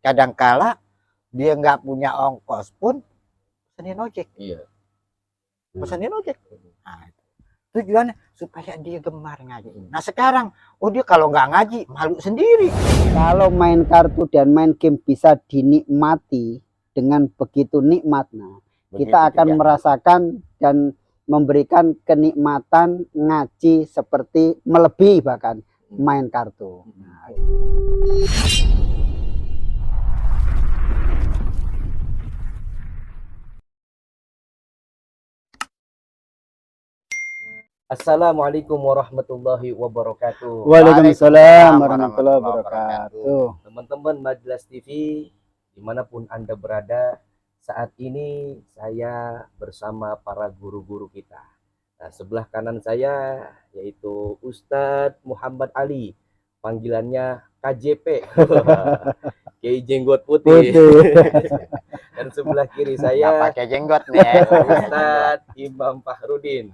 kadangkala dia nggak punya ongkos pun pesenin ojek. Iya. Pesenin ojek. Nah, tujuannya supaya dia gemar ngaji. Nah sekarang, dia kalau nggak ngaji malu sendiri. Kalau main kartu dan main game bisa dinikmati dengan begitu nikmatnya, kita akan merasakan dan memberikan kenikmatan ngaji seperti melebihi bahkan main kartu. Assalamualaikum warahmatullahi wabarakatuh. Waalaikumsalam warahmatullahi wabarakatuh. Teman-teman Majlas TV, dimanapun Anda berada, saat ini saya bersama para guru-guru kita. Nah, sebelah kanan saya yaitu Ustadz Muhammad Ali, panggilannya KJP, Kiai Jenggot Putih. Dan sebelah kiri saya pakai jenggot nih. Ustadz Imam Fahrudin.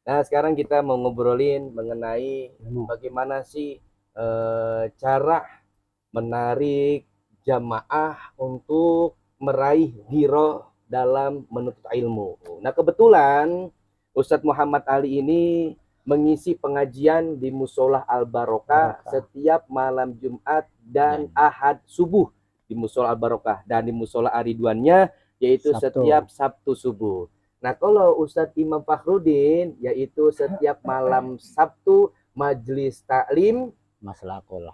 Nah, sekarang kita mau ngobrolin mengenai bagaimana sih cara menarik jamaah untuk meraih ghiroh dalam menuntut ilmu. Nah, kebetulan Ustadz Muhammad Ali ini mengisi pengajian di Musola Al-Barokah setiap malam Jumat dan Ahad subuh di Musola Al-Barokah, dan di Musola Ariduannya yaitu setiap Sabtu subuh. Nah, kalau Ustadz Imam Fahrudin yaitu setiap malam Sabtu majelis taklim Maslakul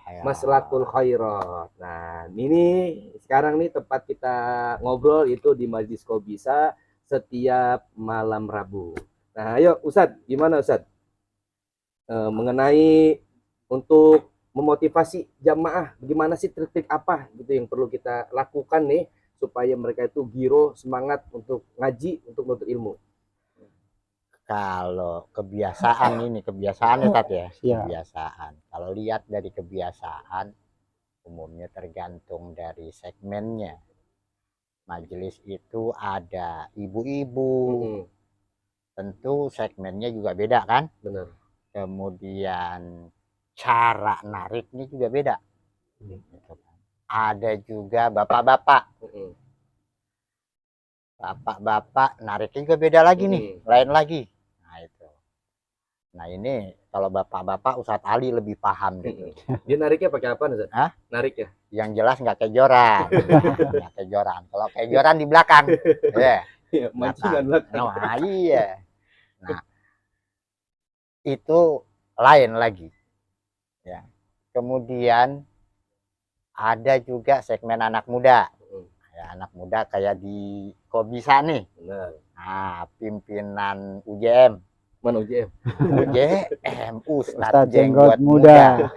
Khairat. Nah, ini sekarang nih tempat kita ngobrol itu di Majlis Qobisa setiap malam Rabu. Nah, ayo Ustadz, gimana Ustadz? Mengenai untuk memotivasi jamaah, gimana sih trik-trik apa gitu yang perlu kita lakukan nih supaya mereka itu giro, semangat untuk ngaji, untuk menuntut ilmu? Kalau kebiasaan ini, kebiasaan ya, Tat, ya? Kebiasaan. Kalau lihat dari kebiasaan, umumnya tergantung dari segmennya. Majelis itu ada ibu-ibu, tentu segmennya juga beda kan? Benar. Kemudian cara nariknya juga beda. Ada juga bapak-bapak. Bapak-bapak nariknya juga beda lagi nih, lain lagi. Nah itu. Nah ini kalau bapak-bapak Ustadz Ali lebih paham gitu. Dia nariknya pakai apa Ustadz? Hah? Nariknya? Yang jelas nggak kejoran. Nggak kejoran. Kalau kejoran di belakang. Ya. Iya, mancingan belakang. Nah, iya. Nah, itu lain lagi. Ya. Kemudian ada juga segmen anak muda. Ya, anak muda kayak di Qobisa nih. Benar. Nah, pimpinan UJM. Mana UJM? UJM, Ustadz Jenggot Muda.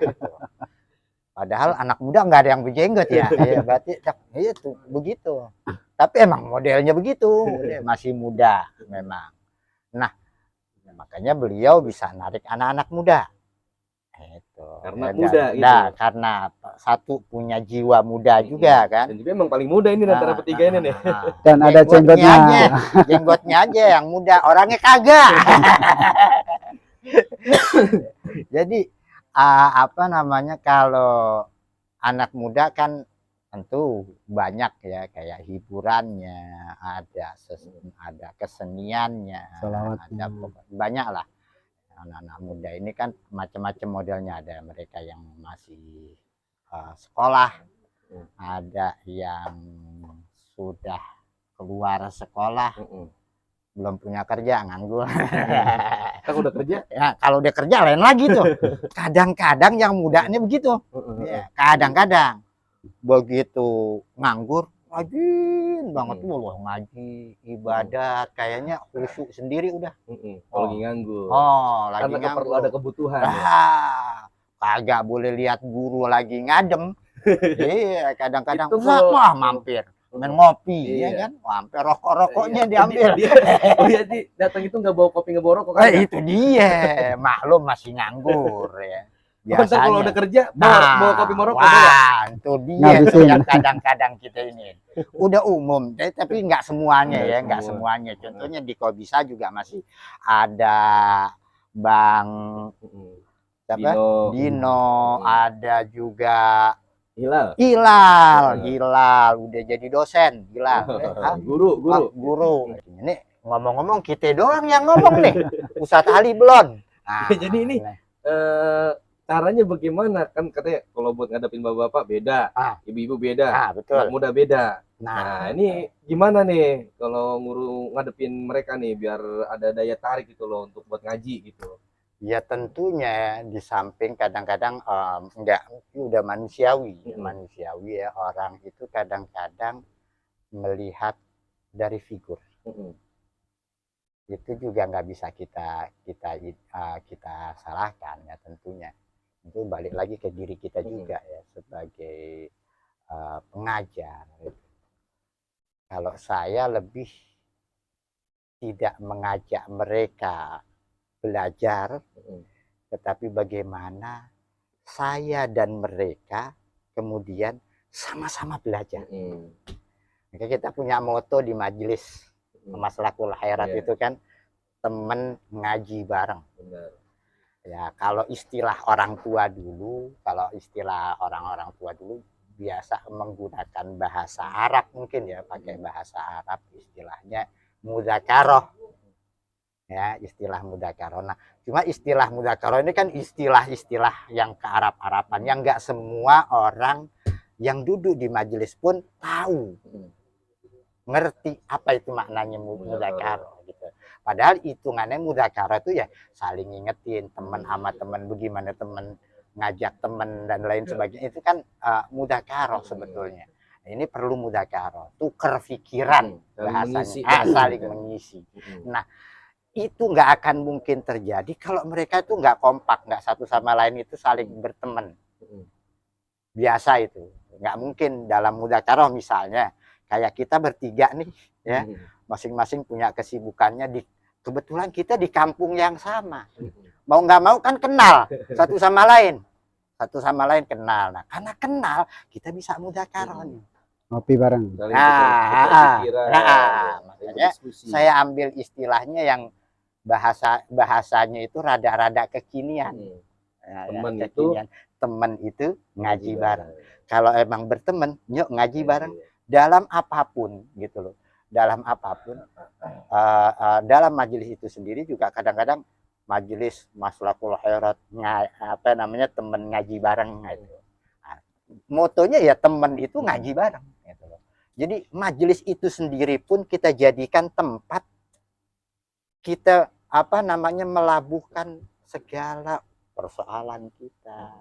Padahal anak muda nggak ada yang berjenggot ya. Ya berarti itu begitu. Tapi emang modelnya begitu. Masih muda memang. Nah, makanya beliau bisa narik anak-anak muda. Itu karena muda gitu. Nah, karena satu punya jiwa muda juga kan. Dan juga emang paling muda ini antara bertiga ini nih. Dan ada jenggotnya. Jenggotnya aja yang muda, orangnya kagak. Jadi apa namanya, kalau anak muda kan tentu banyak ya, kayak hiburannya, ada keseniannya, ada banyak lah. Anak-anak muda ini kan macam-macam modelnya, ada mereka yang masih sekolah, ada yang sudah keluar sekolah, belum punya kerja, nganggur. Kalau udah kerja? Ya, kalau udah kerja lain lagi tuh. Kadang-kadang yang mudanya begitu. Ya, kadang-kadang begitu nganggur, rajin banget tuh loh ngaji, ibadat, kayaknya khusyuk sendiri udah. Kalau lagi nganggur. Lagi karena nganggur. perlu ada kebutuhan. Kagak boleh lihat guru lagi ngadem. Iya, kadang-kadang wah mampir main ngopi, ya kan? Sampai rokok-rokoknya diambil. Dia datang itu nggak bawa kopi, nggak bawa rokok kan? Itu dia, maklum masih nganggur ya. Biasanya kalau udah kerja bawa kopi mau rokok. Itu dia yang kadang-kadang kita ini. Udah umum, tapi nggak semuanya ya, nggak semuanya. Contohnya di Qobisa juga masih ada Bang Dino, ada juga Hilal. Hilal udah jadi dosen Hilal. Hah? Guru. Guru. Ini ngomong-ngomong kita doang yang ngomong nih. Ustadz Ali belum. Nah, Jadi ini caranya bagaimana, kan katanya kalau buat ngadepin bapak-bapak beda, ibu-ibu beda, betul. anak muda beda. Nah, Nah, ini gimana nih kalau ngadepin mereka nih biar ada daya tarik gitu loh untuk buat ngaji gitu. ya tentunya di samping kadang-kadang enggak udah manusiawi ya, orang itu kadang-kadang melihat dari figur. Itu juga nggak bisa kita salahkan ya, tentunya itu balik lagi ke diri kita juga ya sebagai pengajar. Kalau saya lebih tidak mengajak mereka belajar, tetapi bagaimana saya dan mereka kemudian sama-sama belajar. Maka kita punya moto di majelis Maslahul Khairat itu kan, temen ngaji bareng. Ya, kalau istilah orang tua dulu, orang-orang tua dulu biasa menggunakan bahasa Arab, mungkin ya pakai bahasa Arab, istilahnya mudzakarah. Ya, istilah mudzakarah. Nah, cuma istilah mudzakarah ini kan istilah-istilah yang ke Arab-Araban yang nggak semua orang yang duduk di majelis pun tahu, ngerti apa itu maknanya mudzakarah gitu. Padahal hitungannya mudzakarah itu ya saling ngingetin teman sama teman, bagaimana teman ngajak teman dan lain sebagainya, itu kan mudzakarah sebetulnya. Ini perlu mudzakarah, tukar pikiran bahasanya, saling mengisi. Nah, itu nggak akan mungkin terjadi kalau mereka itu nggak kompak, nggak satu sama lain itu saling berteman. Biasa itu nggak mungkin dalam mudzakarah. Misalnya kayak kita bertiga nih ya, masing-masing punya kesibukannya, kebetulan kita di kampung yang sama, mau nggak mau kan kenal satu sama lain kenal. Nah, karena kenal kita bisa mudzakarah nih, ngopi bareng. Makanya saya ambil istilahnya yang bahasanya itu rada-rada kekinian. Teman itu ngaji bareng. Kalau emang berteman, yuk ngaji bareng dalam apapun gitu loh. Dalam apapun, dalam majelis itu sendiri juga kadang-kadang majelis Maslahul Khairat, teman ngaji bareng gitu. Nah, motonya ya teman itu ngaji bareng gitu loh. Jadi majelis itu sendiri pun kita jadikan tempat kita melabuhkan segala persoalan kita.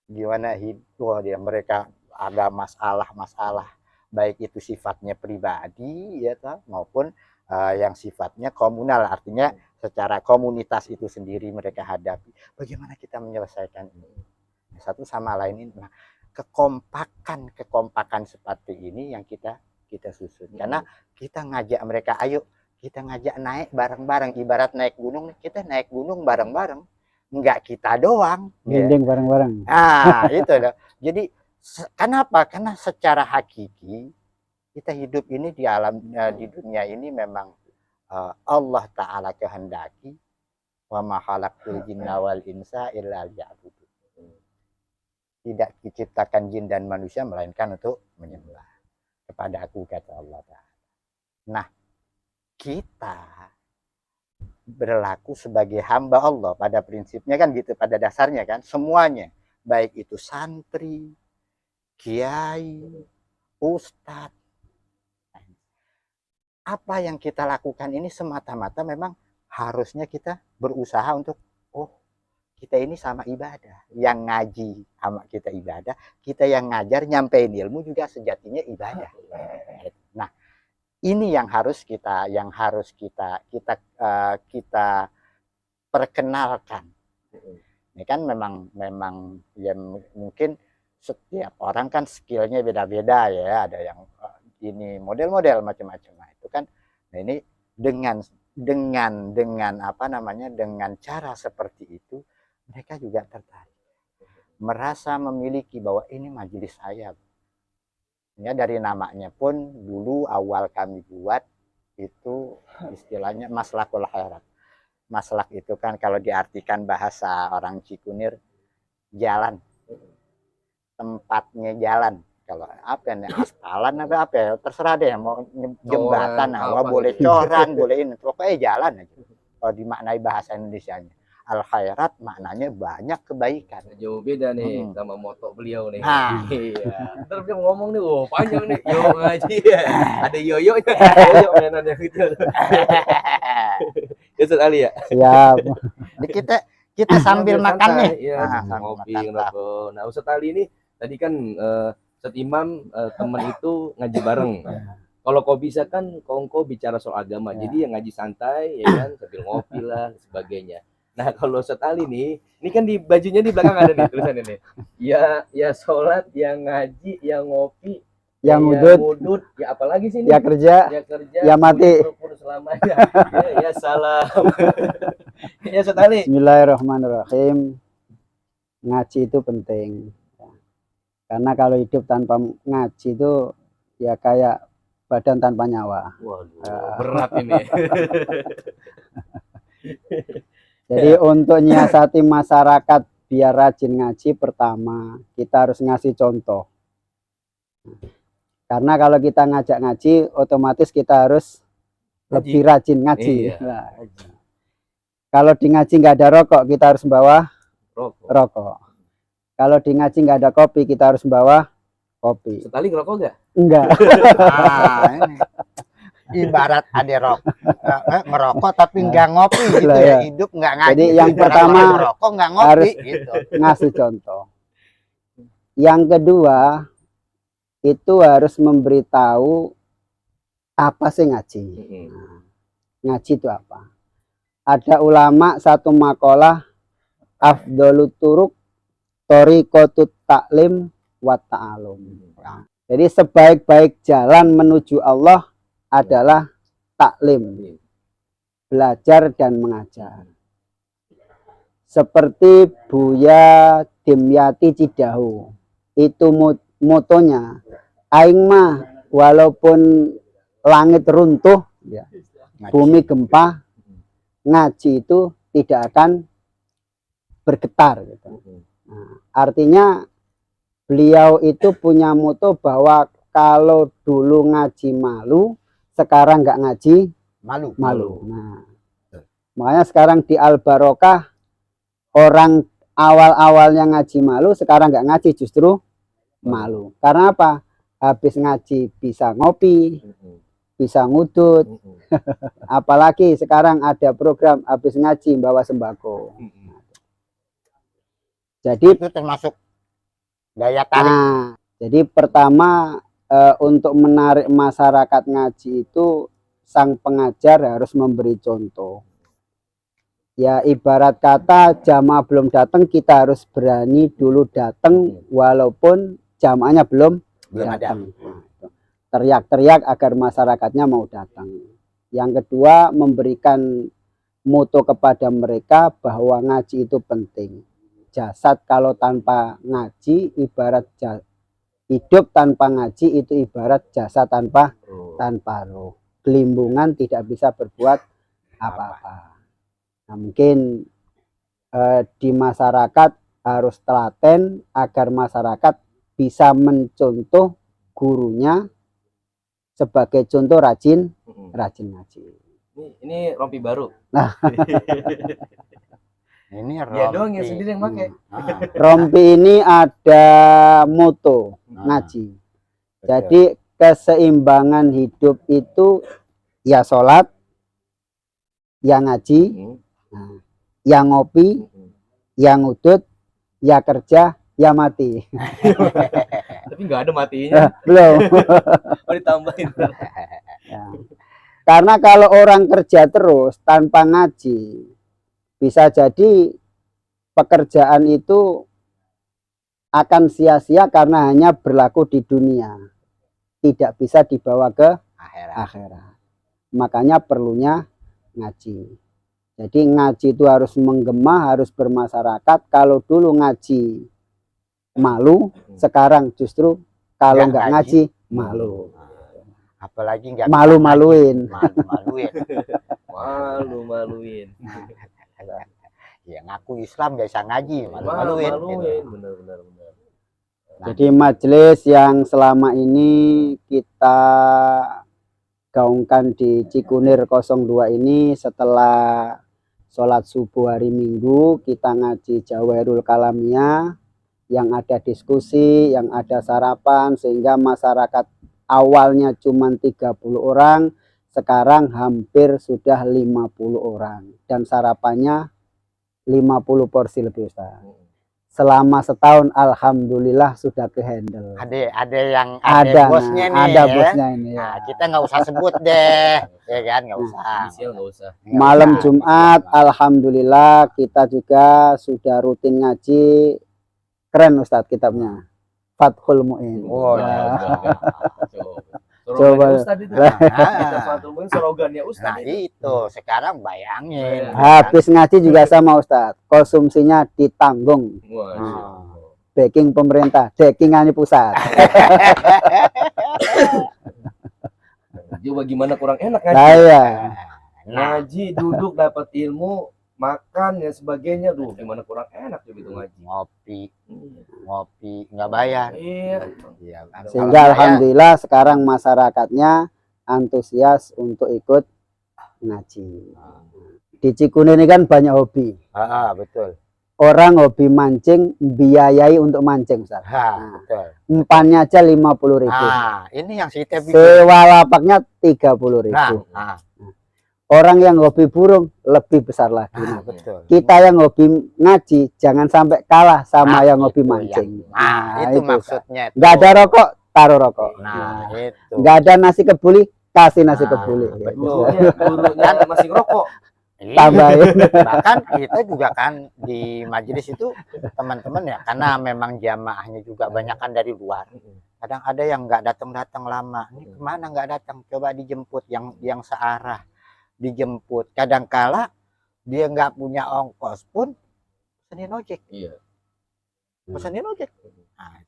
Gimana hidup dia, mereka ada masalah baik itu sifatnya pribadi ya maupun yang sifatnya komunal, artinya secara komunitas itu sendiri mereka hadapi. Bagaimana kita menyelesaikan ini satu sama lain ini. Nah, kekompakan seperti ini yang kita susun, karena kita ngajak mereka, ayo kita ngajak naik bareng-bareng, ibarat naik gunung, kita naik gunung bareng-bareng, enggak kita doang gendeng bareng-bareng. Itu loh. Jadi kenapa? Karena secara hakiki kita hidup ini di alam, di dunia ini memang Allah Ta'ala kehendaki, wa ma khalaqtul jinna wal insa illa liya'budun. Tidak diciptakan jin dan manusia melainkan untuk menyembah kepada Aku, kata Allah Ta'ala. Nah, kita berlaku sebagai hamba Allah pada prinsipnya kan gitu, pada dasarnya kan semuanya, baik itu santri, kiai, ustadz, apa yang kita lakukan ini semata-mata memang harusnya kita berusaha untuk kita ini sama ibadah, yang ngaji sama kita ibadah, kita yang ngajar nyampein ilmu juga sejatinya ibadah. Nah, ini yang harus kita perkenalkan. Ini kan memang ya mungkin setiap orang kan skillnya beda-beda ya, ada yang ini model-model macam-macam. Nah, itu kan, nah ini dengan cara seperti itu mereka juga tertarik, merasa memiliki bahwa ini majelis saya. Ya, dari namanya pun dulu awal kami buat itu istilahnya Maslahul Khairat. Maslak itu kan kalau diartikan bahasa orang Cikunir, jalan. tempatnya jalan. Kalau apa nih, aspalan apa ya, terserah deh, mau jembatan, apa boleh gitu. coran, boleh ini, pokoknya jalan aja. Kalau dimaknai bahasa Indonesianya, al khairat maknanya banyak kebaikan. Jauh beda nih sama moto beliau nih. Nah. Iya. Ntar dia ngomong nih, oh panjang nih. Yo ngaji ya. Ada yoyonya. Yoyo mainan yang gitu. Ya Ustaz Ali ya. Siap. Jadi kita sambil makan nih. Ya, Nah, ngopi, makan ngerokok. Nah, Ustaz Ali ini tadi kan Ustaz Imam teman itu ngaji bareng. Kalau kau bisa kan kau bicara soal agama. Jadi yang ngaji santai ya kan sambil ngopi lah sebagainya. Nah, kalau Ustaz Ali nih, ini kan di bajunya di belakang ada nih tulisannya nih. Ya sholat, yang ngaji, yang ngopi, Yang ngudut, ya apalagi sih ini? Ya kerja, ya mati. Selamanya. Ya salam. Ya Ustaz Ali. Bismillahirrahmanirrahim. Ngaji itu penting. Karena kalau hidup tanpa ngaji itu ya kayak badan tanpa nyawa. Waduh, berat ini. Jadi untuk nyiasati masyarakat biar rajin ngaji, pertama kita harus ngasih contoh. Karena kalau kita ngajak ngaji, otomatis kita harus lebih rajin ngaji. Iya. Nah, kalau di ngaji nggak ada rokok, kita harus bawa rokok. Kalau di ngaji nggak ada kopi, kita harus bawa kopi. Sekali ngerokok nggak? Enggak. Ini ibarat ada ngerokok tapi nggak ngopi gitu ya. Hidup nggak ngaji. Jadi yang pertama ngerokok nggak ngopi harus gitu. Ngasih contoh. Yang kedua itu harus memberitahu apa sih ngaji. Ngaji itu apa? Ada ulama satu makalah, afdhalut turuq thariqatut ta'lim wa ta'alum. Jadi sebaik-baik jalan menuju Allah adalah taklim, belajar dan mengajar. Seperti Buya Dimyati Cidahu, itu motonya, aing mah walaupun langit runtuh, ya, bumi gempa, ngaji itu tidak akan bergetar. Gitu. Nah, artinya beliau itu punya moto bahwa kalau dulu ngaji malu, sekarang nggak ngaji malu. Nah, makanya sekarang di Al Barokah orang awal-awalnya ngaji malu, sekarang nggak ngaji justru malu. Karena apa? Habis ngaji bisa ngopi, bisa ngudut. Apalagi sekarang ada program habis ngaji bawa sembako. Jadi itu termasuk daya tarik. Nah, jadi pertama untuk menarik masyarakat ngaji itu sang pengajar harus memberi contoh. Ya ibarat kata jamaah belum datang, kita harus berani dulu datang walaupun jamaahnya belum datang. Teriak-teriak agar masyarakatnya mau datang. Yang kedua, memberikan moto kepada mereka bahwa ngaji itu penting. Jasad kalau tanpa ngaji ibarat hidup tanpa ngaji itu ibarat jasa tanpa roh. Gelimbungan tidak bisa berbuat apa-apa. Nah, mungkin di masyarakat harus telaten agar masyarakat bisa mencontoh gurunya sebagai contoh rajin ngaji. Ini rompi baru. Nah, ini dia doang yang sendiri yang pakai. Rompi ini ada moto ngaji. Jadi keseimbangan hidup itu ya sholat, ya ngaji, ya ngopi, ya ngudut, ya kerja, ya mati. Tapi nggak ada matinya. Belum. Oh ditambahin. Ya. Karena kalau orang kerja terus tanpa ngaji, bisa jadi pekerjaan itu akan sia-sia karena hanya berlaku di dunia, tidak bisa dibawa ke akhirat. Makanya perlunya ngaji. Jadi ngaji itu harus menggema, harus bermasyarakat. Kalau dulu ngaji malu, sekarang justru kalau nggak ngaji malu. Apalagi nggak malu-maluin. Malu-maluin. Ya ngaku Islam nggak bisa ngaji, malu-maluin. Bener. Jadi majelis yang selama ini kita gaungkan di Cikunir 02 ini, setelah sholat subuh hari Minggu kita ngaji Jawahirul Kalamiyah, yang ada diskusi, yang ada sarapan, sehingga masyarakat awalnya cuma 30 orang, sekarang hampir sudah 50 orang, dan sarapannya 50 porsi lebih, Ustaz. Selama setahun alhamdulillah sudah kehandle. Ada yang Ada bosnya nih, ada ya. bosnya ini ya. Nah, kita nggak usah sebut deh, ya kan, nggak usah. Inisial nggak usah. Malam Jumat alhamdulillah kita juga sudah rutin ngaji. Keren Ustadz kitabnya, Fathul Mu'in. Oh, Ya. Coba. Coba. Ustadz itu. Nah, Kita Fathul Mu'in slogannya nah Ustadz itu. itu sekarang bayangin. Habis ngaji juga sama Ustadz, konsumsinya ditanggung, Wah, backing pemerintah, backingannya pusat. coba gimana kurang enak ngaji? Saya Nah, Ngaji, duduk, dapat ilmu, makan dan sebagainya. Duh, gimana kurang enak coba itu ngaji. ngopi nggak bayar. Iya. Iya kan? sehingga Kalau bayar, alhamdulillah sekarang masyarakatnya antusias untuk ikut ngaji. Di Cikunir ini kan banyak hobi. betul. Orang hobi mancing biayai untuk mancing, Ustaz. Betul. Umpannya aja 50.000. Nah, ini yang kita bikin. Sewa lapaknya 30.000. Nah, Orang yang hobi burung lebih besar lagi. betul. Kita yang hobi ngaji jangan sampai kalah sama Nah, yang hobi itu mancing. itu Ustaz. maksudnya. Nggak ada rokok, taruh rokok. Nah, itu. Nggak ada nasi kebuli, kasih nasi Nah, kebuli. betul. Gurunya masih ngerokok. Iya. Tambahin. Bahkan kita juga kan di majelis itu teman-teman ya, karena memang jamaahnya juga banyak kan dari luar. Kadang ada yang nggak datang lama. Ini kemana nggak datang? Coba dijemput yang searah, dijemput. Kadangkala dia nggak punya ongkos pun pesenin ojek. Iya. Pesenin ojek. Nah,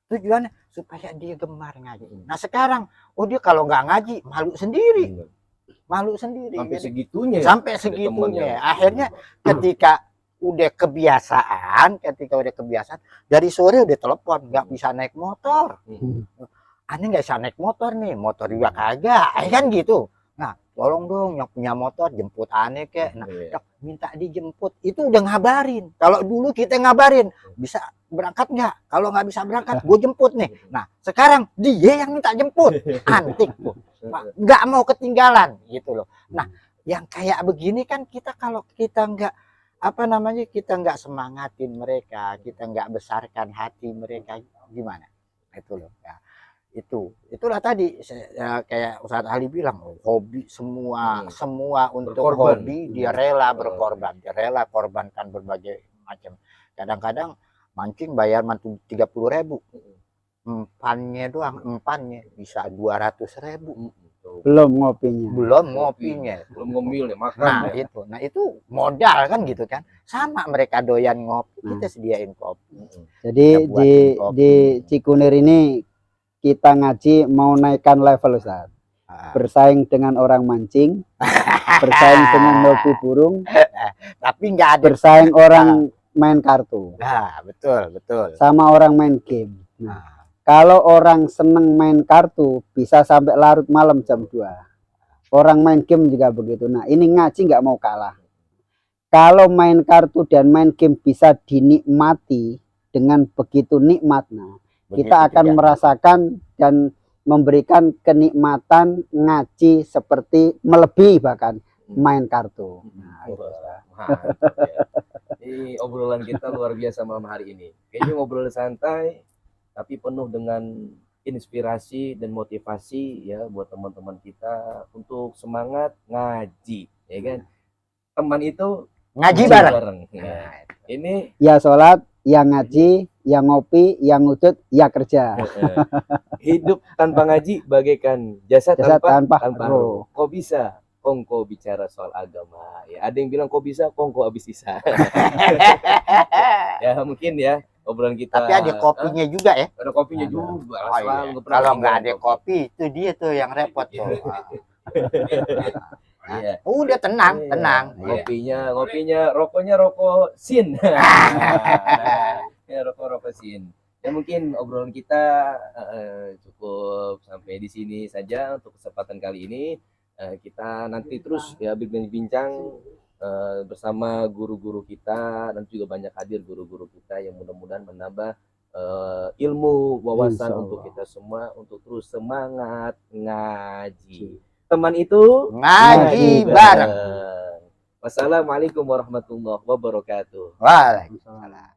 tujuannya supaya dia gemar ngaji. Nah sekarang, dia kalau nggak ngaji malu sendiri. Malu sendiri. Sampai Jadi, segitunya. sampai Ada segitunya. temennya. Akhirnya ketika udah kebiasaan dari sore udah telepon, nggak bisa naik motor. Aneh nggak bisa naik motor nih, motor juga kagak, kan gitu. Nah, tolong dong yang punya motor jemput aneh kek. Nah, Dok, minta dijemput. Itu udah ngabarin. Kalau dulu kita ngabarin, bisa berangkat nggak? Kalau nggak bisa berangkat, gue jemput nih. Nah, sekarang dia yang minta jemput. Antik tuh. Nggak mau ketinggalan gitu loh. Nah, yang kayak begini kan kita kalau kita nggak kita nggak semangatin mereka, kita nggak besarkan hati mereka, gimana? Itu loh. Ya. Itulah tadi kayak Ustadz Ali bilang, hobi semua untuk Berkorban. hobi dia rela berkorban, dia rela korbankan berbagai macam. Kadang-kadang mancing bayar 30.000, empannya bisa 200.000. Belum ngopinya. Belum ngopinya. Belum ngomil ya, makan. Nah itu modal kan gitu kan. Sama mereka doyan ngopi, kita sediain kopi. Jadi Kita buatin kopi. di Cikunir ini kita ngaji mau naikkan level, Ustaz. Bersaing dengan orang mancing, bersaing dengan hobi burung, Tapi nggak ada. bersaing orang main kartu, Nah, betul. sama orang main game. Nah, kalau orang seneng main kartu bisa sampai larut malam jam 2. Orang main game juga begitu. Nah, ini ngaji nggak mau kalah. Kalau main kartu dan main game bisa dinikmati dengan begitu nikmatnya, kita akan merasakan dan memberikan kenikmatan ngaji seperti melebihi bahkan main kartu. Nah, itu. Ini obrolan kita luar biasa malam hari ini. Kayaknya ngobrol santai tapi penuh dengan inspirasi dan motivasi ya buat teman-teman kita untuk semangat ngaji, ya kan? Teman itu ngaji bareng. Ya. Ini Ya sholat, yang ngaji, yang ngopi, yang ngudut, ya kerja. hidup tanpa ngaji bagaikan jasad Jasad tanpa tanpa roh. Kok bisa kongko bicara soal agama? Ya, ada yang bilang kok bisa kongko habis sisa. Ya mungkin ya obrolan kita. Tapi ada kopinya juga ya. Ada kopinya juga. Oh, iya. Kalau nggak ada kopi itu dia tuh yang repot tuh. Iya. Udah tenang. Ngopinya rokoknya rokok sin. Ya rokok sin. Ya mungkin obrolan kita cukup sampai di sini saja untuk kesempatan kali ini. Kita nanti terus ya bincang-bincang bersama guru-guru kita dan juga banyak hadir guru-guru kita yang mudah-mudahan menambah ilmu wawasan Insya untuk Allah. kita semua untuk terus semangat ngaji. Teman itu Ngaji bareng. Wassalamualaikum warahmatullahi wabarakatuh. Waalaikumsalam.